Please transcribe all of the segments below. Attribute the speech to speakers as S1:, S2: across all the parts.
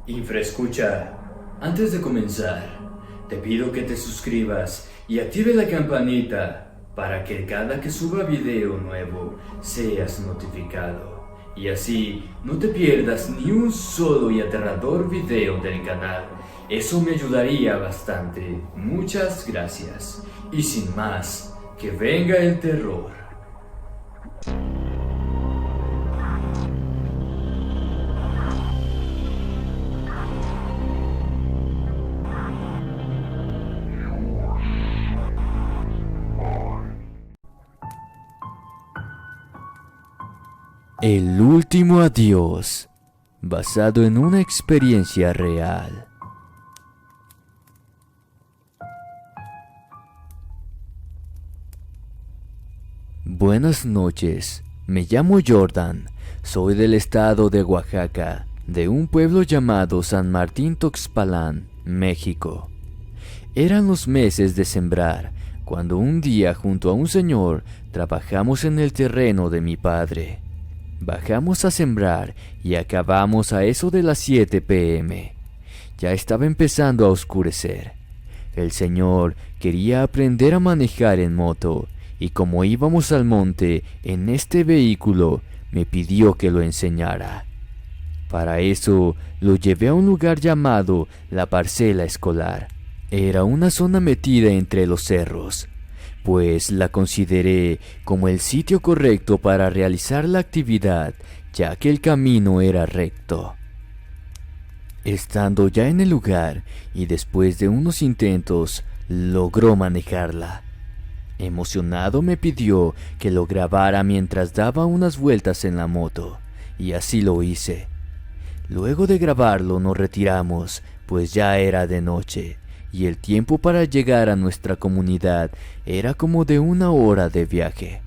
S1: Infraescucha, antes de comenzar, te pido que te suscribas y active la campanita para que cada que suba video nuevo seas notificado. Y así no te pierdas ni un solo y aterrador video del canal. Eso me ayudaría bastante. Muchas gracias. Y sin más, que venga el terror.
S2: El último adiós, basado en una experiencia real. Buenas noches, me llamo Jordan, soy del estado de Oaxaca, de un pueblo llamado San Martín Tuxpalan, México. Eran los meses de sembrar, cuando un día junto a un señor trabajamos en el terreno de mi padre. Bajamos a sembrar y acabamos a eso de las 7 p.m. Ya estaba empezando a oscurecer. El señor quería aprender a manejar en moto y como íbamos al monte en este vehículo, me pidió que lo enseñara. Para eso lo llevé a un lugar llamado la parcela escolar. Era una zona metida entre los cerros, pues la consideré como el sitio correcto para realizar la actividad, ya que el camino era recto. Estando ya en el lugar y después de unos intentos, logró manejarla. Emocionado me pidió que lo grabara mientras daba unas vueltas en la moto, y así lo hice. Luego de grabarlo nos retiramos, pues ya era de noche, y el tiempo para llegar a nuestra comunidad era como de 1 hora de viaje.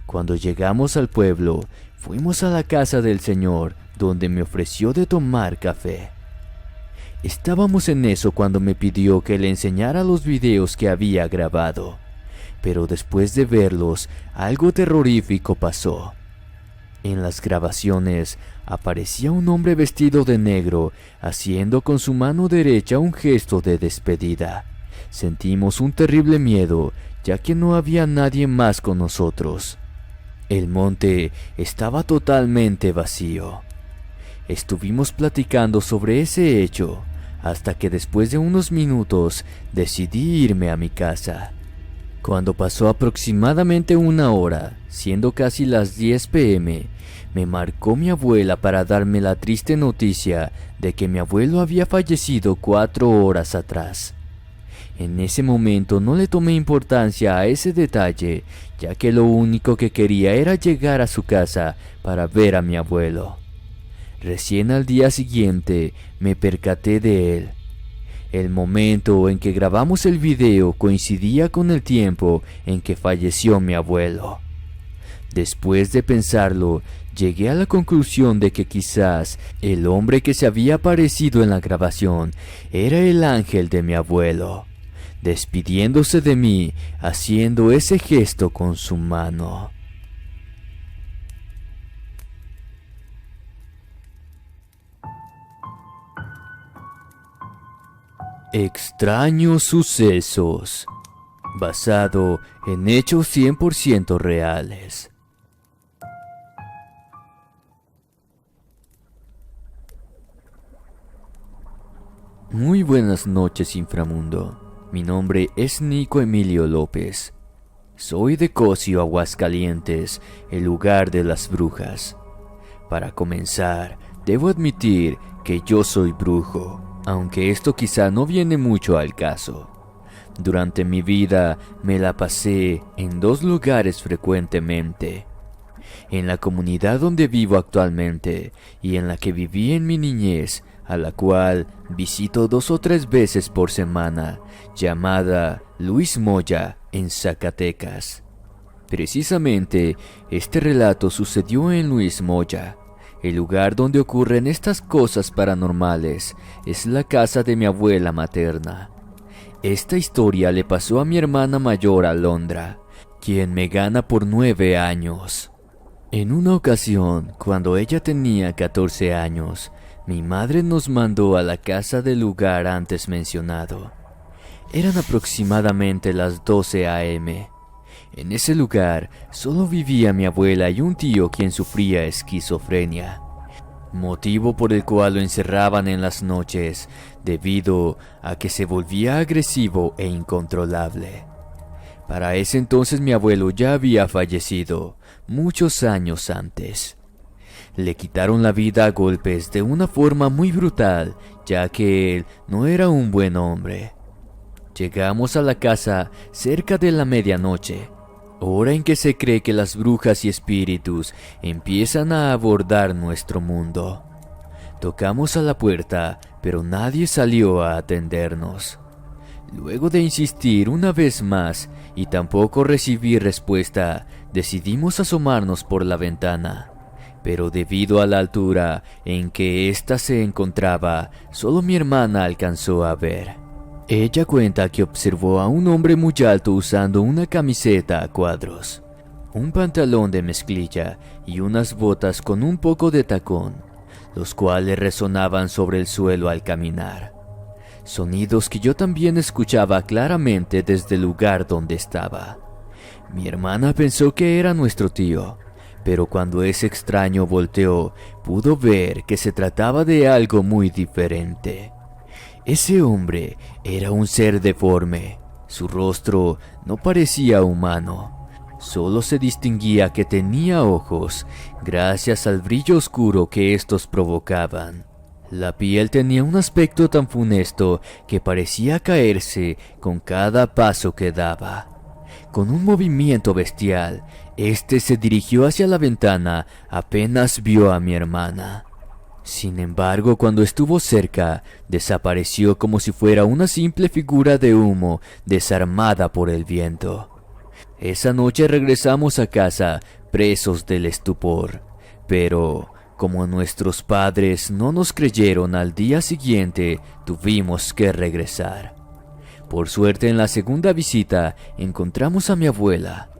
S2: Cuando llegamos al pueblo, fuimos a la casa del señor, donde me ofreció de tomar café. Estábamos en eso cuando me pidió que le enseñara los videos que había grabado, pero después de verlos, algo terrorífico pasó. En las grabaciones aparecía un hombre vestido de negro, haciendo con su mano derecha un gesto de despedida. Sentimos un terrible miedo, ya que no había nadie más con nosotros. El monte estaba totalmente vacío. Estuvimos platicando sobre ese hecho, hasta que después de unos minutos decidí irme a mi casa. Cuando pasó aproximadamente 1 hora, siendo casi las 10 p.m., me marcó mi abuela para darme la triste noticia de que mi abuelo había fallecido 4 horas atrás. En ese momento no le tomé importancia a ese detalle, ya que lo único que quería era llegar a su casa para ver a mi abuelo. Recién al día siguiente me percaté de él. El momento en que grabamos el video coincidía con el tiempo en que falleció mi abuelo. Después de pensarlo, llegué a la conclusión de que quizás el hombre que se había aparecido en la grabación era el ángel de mi abuelo, despidiéndose de mí, haciendo ese gesto con su mano. Extraños sucesos, basado en hechos 100% reales. Muy buenas noches, inframundo. Mi nombre es Nico Emilio López. Soy de Cosio, Aguascalientes, el lugar de las brujas. Para comenzar, debo admitir que yo soy brujo, aunque esto quizá no viene mucho al caso. Durante mi vida me la pasé en 2 lugares frecuentemente. En la comunidad donde vivo actualmente y en la que viví en mi niñez, a la cual visito 2 o 3 veces por semana, llamada Luis Moya en Zacatecas. Precisamente, este relato sucedió en Luis Moya. El lugar donde ocurren estas cosas paranormales es la casa de mi abuela materna. Esta historia le pasó a mi hermana mayor Alondra, quien me gana por 9 años. En una ocasión, cuando ella tenía 14 años, Mi madre nos mandó a la casa del lugar antes mencionado. Eran aproximadamente las 12 a.m. En ese lugar solo vivía mi abuela y un tío quien sufría esquizofrenia, motivo por el cual lo encerraban en las noches debido a que se volvía agresivo e incontrolable. Para ese entonces mi abuelo ya había fallecido muchos años antes. Le quitaron la vida a golpes de una forma muy brutal, ya que él no era un buen hombre. Llegamos a la casa cerca de la medianoche, hora en que se cree que las brujas y espíritus empiezan a abordar nuestro mundo. Tocamos a la puerta, pero nadie salió a atendernos. Luego de insistir una vez más y tampoco recibir respuesta, decidimos asomarnos por la ventana. Pero debido a la altura en que ésta se encontraba, solo mi hermana alcanzó a ver. Ella cuenta que observó a un hombre muy alto usando una camiseta a cuadros, un pantalón de mezclilla y unas botas con un poco de tacón, los cuales resonaban sobre el suelo al caminar. Sonidos que yo también escuchaba claramente desde el lugar donde estaba. Mi hermana pensó que era nuestro tío, pero cuando ese extraño volteó, pudo ver que se trataba de algo muy diferente. Ese hombre era un ser deforme. Su rostro no parecía humano. Solo se distinguía que tenía ojos, gracias al brillo oscuro que estos provocaban. La piel tenía un aspecto tan funesto que parecía caerse con cada paso que daba. Con un movimiento bestial, este se dirigió hacia la ventana apenas vio a mi hermana. Sin embargo, cuando estuvo cerca, desapareció como si fuera una simple figura de humo desarmada por el viento. Esa noche regresamos a casa, presos del estupor, pero como nuestros padres no nos creyeron al día siguiente, tuvimos que regresar. Por suerte, en la segunda visita, encontramos a mi abuela.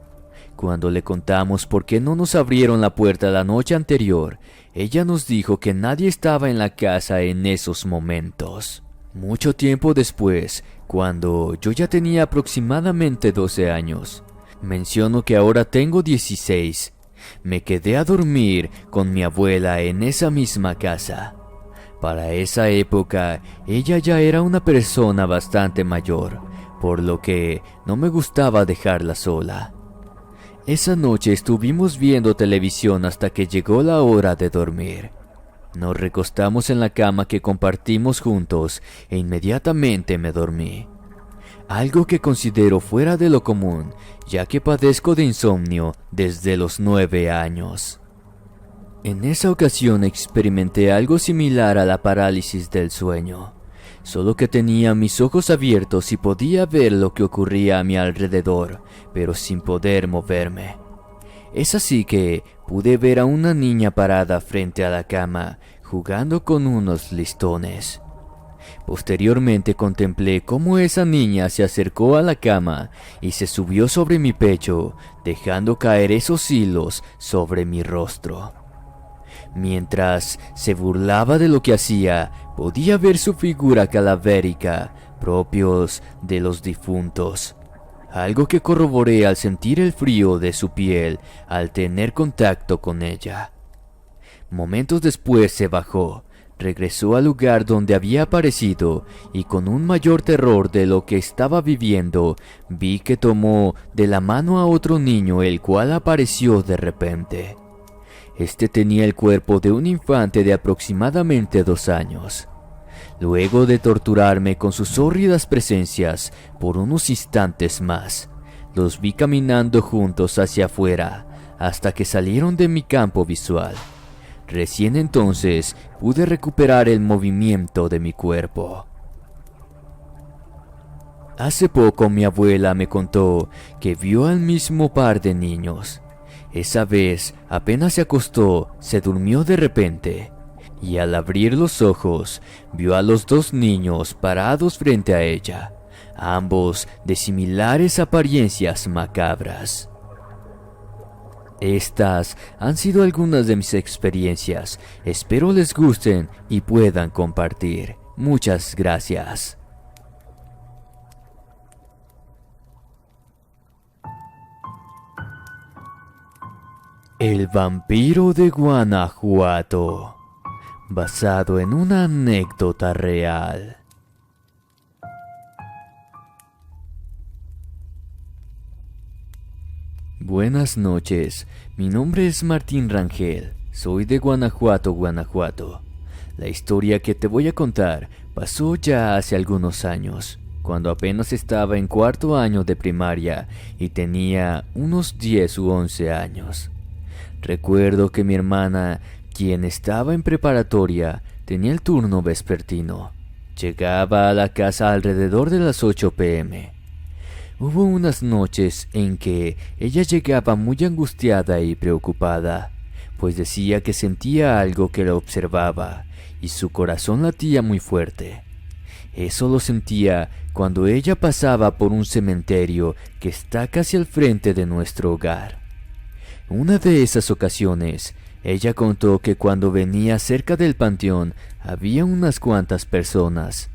S2: Cuando le contamos por qué no nos abrieron la puerta la noche anterior, ella nos dijo que nadie estaba en la casa en esos momentos. Mucho tiempo después, cuando yo ya tenía aproximadamente 12 años, menciono que ahora tengo 16, me quedé a dormir con mi abuela en esa misma casa. Para esa época, ella ya era una persona bastante mayor, por lo que no me gustaba dejarla sola. Esa noche estuvimos viendo televisión hasta que llegó la hora de dormir. Nos recostamos en la cama que compartimos juntos e inmediatamente me dormí. Algo que considero fuera de lo común, ya que padezco de insomnio desde los 9 años. En esa ocasión experimenté algo similar a la parálisis del sueño, solo que tenía mis ojos abiertos y podía ver lo que ocurría a mi alrededor, pero sin poder moverme. Es así que pude ver a una niña parada frente a la cama, jugando con unos listones. Posteriormente contemplé cómo esa niña se acercó a la cama y se subió sobre mi pecho, dejando caer esos hilos sobre mi rostro. Mientras se burlaba de lo que hacía, podía ver su figura cadavérica, propios de los difuntos. Algo que corroboré al sentir el frío de su piel al tener contacto con ella. Momentos después se bajó, regresó al lugar donde había aparecido y con un mayor terror de lo que estaba viviendo, vi que tomó de la mano a otro niño el cual apareció de repente. Este tenía el cuerpo de un infante de aproximadamente 2 años. Luego de torturarme con sus hórridas presencias por unos instantes más, los vi caminando juntos hacia afuera hasta que salieron de mi campo visual. Recién entonces pude recuperar el movimiento de mi cuerpo. Hace poco mi abuela me contó que vio al mismo par de niños. Esa vez, apenas se acostó, se durmió de repente, y al abrir los ojos, vio a los 2 niños parados frente a ella, ambos de similares apariencias macabras. Estas han sido algunas de mis experiencias. Espero les gusten y puedan compartir. Muchas gracias. El vampiro de Guanajuato, basado en una anécdota real. Buenas noches, mi nombre es Martín Rangel, soy de Guanajuato, Guanajuato. La historia que te voy a contar pasó ya hace algunos años, cuando apenas estaba en cuarto año de primaria y tenía unos 10 u 11 años. Recuerdo que mi hermana, quien estaba en preparatoria, tenía el turno vespertino. Llegaba a la casa alrededor de las 8 p.m. Hubo unas noches en que ella llegaba muy angustiada y preocupada, pues decía que sentía algo que la observaba y su corazón latía muy fuerte. Eso lo sentía cuando ella pasaba por un cementerio que está casi al frente de nuestro hogar. Una de esas ocasiones, ella contó que cuando venía cerca del panteón había unas cuantas personas.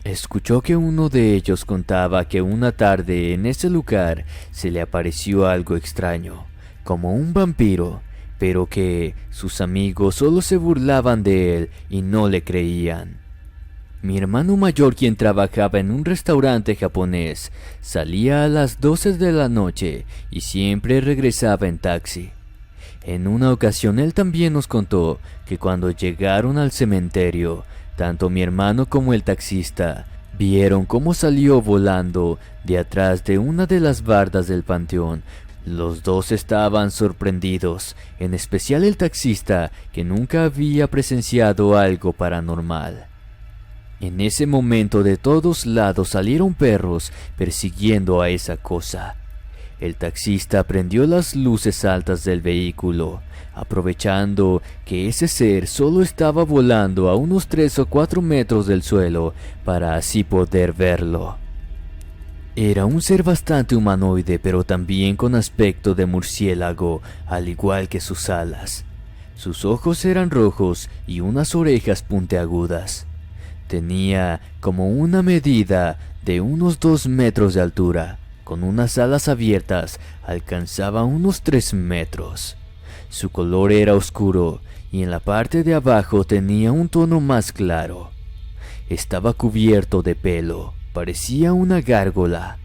S2: Escuchó que uno de ellos contaba que una tarde en ese lugar se le apareció algo extraño, como un vampiro, pero que sus amigos solo se burlaban de él y no le creían. Mi hermano mayor, quien trabajaba en un restaurante japonés, salía a las 12 de la noche y siempre regresaba en taxi. En una ocasión él también nos contó que cuando llegaron al cementerio, tanto mi hermano como el taxista vieron cómo salió volando de atrás de una de las bardas del panteón. Los dos estaban sorprendidos, en especial el taxista, que nunca había presenciado algo paranormal. En ese momento de todos lados salieron perros persiguiendo a esa cosa. El taxista prendió las luces altas del vehículo, aprovechando que ese ser solo estaba volando a unos 3 o 4 metros del suelo para así poder verlo. Era un ser bastante humanoide, pero también con aspecto de murciélago, al igual que sus alas. Sus ojos eran rojos y unas orejas puntiagudas. Tenía como una medida de unos 2 metros de altura. Con unas alas abiertas alcanzaba unos 3 metros. Su color era oscuro y en la parte de abajo tenía un tono más claro. Estaba cubierto de pelo, parecía una gárgola.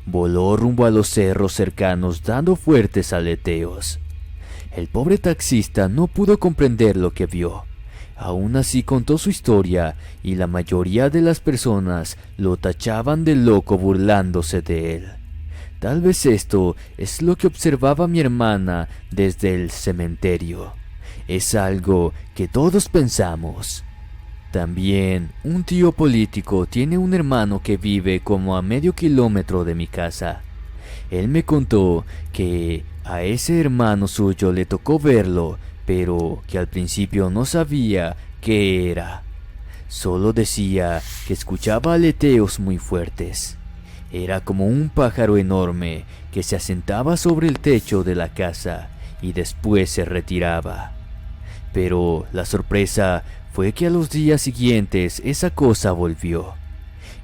S2: Voló rumbo a los cerros cercanos dando fuertes aleteos. El pobre taxista no pudo comprender lo que vio. Aún así contó su historia y la mayoría de las personas lo tachaban de loco burlándose de él. Tal vez esto es lo que observaba mi hermana desde el cementerio. Es algo que todos pensamos. También un tío político tiene un hermano que vive como a medio kilómetro de mi casa. Él me contó que a ese hermano suyo le tocó verlo, pero que al principio no sabía qué era. Solo decía que escuchaba aleteos muy fuertes. Era como un pájaro enorme que se asentaba sobre el techo de la casa y después se retiraba. Pero la sorpresa fue que a los días siguientes esa cosa volvió.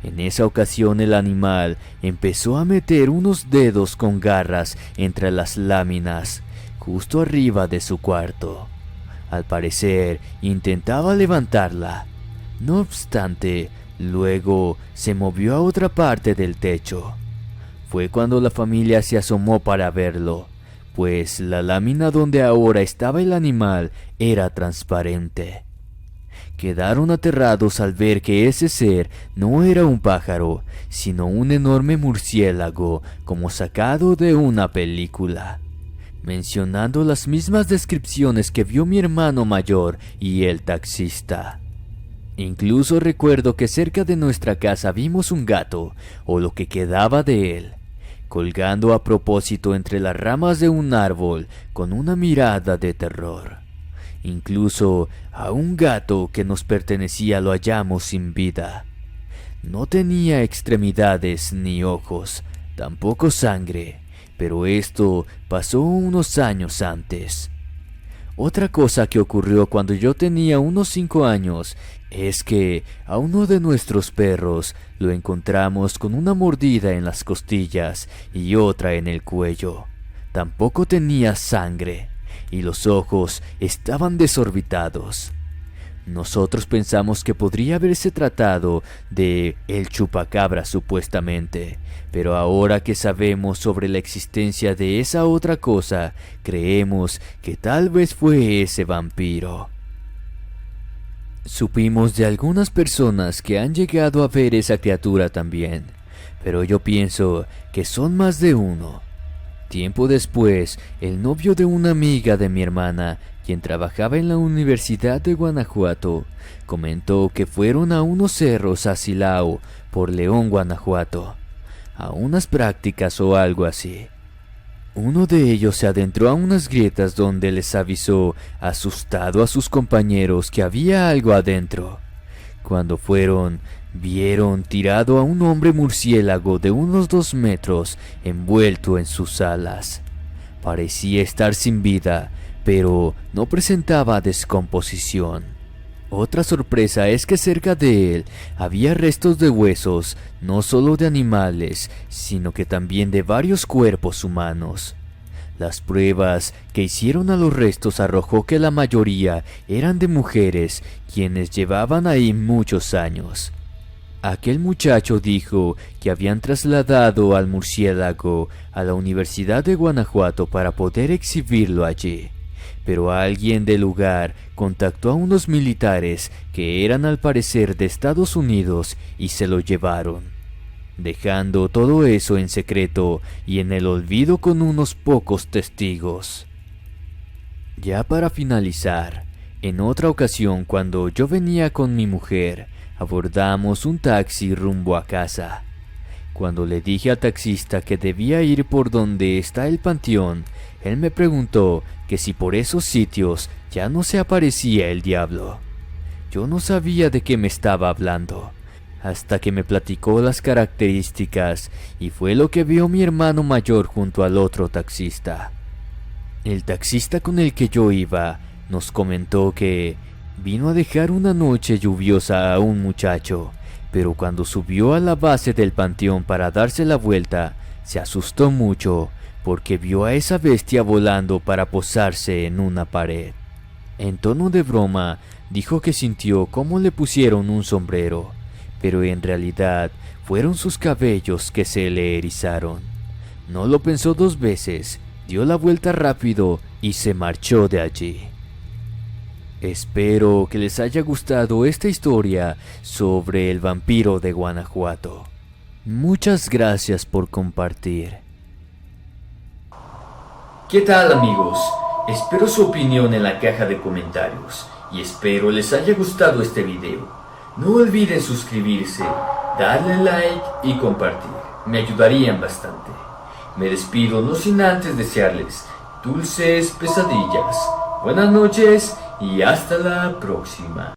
S2: En esa ocasión el animal empezó a meter unos dedos con garras entre las láminas, justo arriba de su cuarto. Al parecer intentaba levantarla. No obstante, luego se movió a otra parte del techo. Fue cuando la familia se asomó para verlo, pues la lámina donde ahora estaba el animal era transparente. Quedaron aterrados al ver que ese ser no era un pájaro, sino un enorme murciélago como sacado de una película, mencionando las mismas descripciones que vio mi hermano mayor y el taxista. Incluso recuerdo que cerca de nuestra casa vimos un gato, o lo que quedaba de él, colgando a propósito entre las ramas de un árbol con una mirada de terror. Incluso a un gato que nos pertenecía lo hallamos sin vida. No tenía extremidades ni ojos, tampoco sangre, pero esto pasó unos años antes. Otra cosa que ocurrió cuando yo tenía unos 5 años es que a uno de nuestros perros lo encontramos con una mordida en las costillas y otra en el cuello. Tampoco tenía sangre y los ojos estaban desorbitados. Nosotros pensamos que podría haberse tratado de el chupacabra supuestamente, pero ahora que sabemos sobre la existencia de esa otra cosa, creemos que tal vez fue ese vampiro. Supimos de algunas personas que han llegado a ver esa criatura también, pero yo pienso que son más de uno. Tiempo después, el novio de una amiga de mi hermana, quien trabajaba en la Universidad de Guanajuato, comentó que fueron a unos cerros a Silao, por León, Guanajuato, a unas prácticas o algo así. Uno de ellos se adentró a unas grietas donde les avisó, asustado a sus compañeros, que había algo adentro. Cuando fueron, vieron tirado a un hombre murciélago de unos 2 metros, envuelto en sus alas. Parecía estar sin vida, pero no presentaba descomposición. Otra sorpresa es que cerca de él había restos de huesos, no solo de animales, sino que también de varios cuerpos humanos. Las pruebas que hicieron a los restos arrojó que la mayoría eran de mujeres, quienes llevaban ahí muchos años. Aquel muchacho dijo que habían trasladado al murciélago a la Universidad de Guanajuato para poder exhibirlo allí, pero alguien del lugar contactó a unos militares que eran al parecer de Estados Unidos y se lo llevaron, dejando todo eso en secreto y en el olvido con unos pocos testigos. Ya para finalizar, en otra ocasión cuando yo venía con mi mujer, abordamos un taxi rumbo a casa. Cuando le dije al taxista que debía ir por donde está el panteón, él me preguntó que si por esos sitios ya no se aparecía el diablo. Yo no sabía de qué me estaba hablando, hasta que me platicó las características y fue lo que vio mi hermano mayor junto al otro taxista. El taxista con el que yo iba nos comentó que vino a dejar una noche lluviosa a un muchacho, pero cuando subió a la base del panteón para darse la vuelta, se asustó mucho porque vio a esa bestia volando para posarse en una pared. En tono de broma, dijo que sintió cómo le pusieron un sombrero, pero en realidad fueron sus cabellos que se le erizaron. No lo pensó 2 veces, dio la vuelta rápido y se marchó de allí. Espero que les haya gustado esta historia sobre el vampiro de Guanajuato. Muchas gracias por compartir.
S1: ¿Qué tal, amigos? Espero su opinión en la caja de comentarios y espero les haya gustado este video. No olviden suscribirse, darle like y compartir, me ayudarían bastante. Me despido no sin antes desearles dulces pesadillas, buenas noches y hasta la próxima.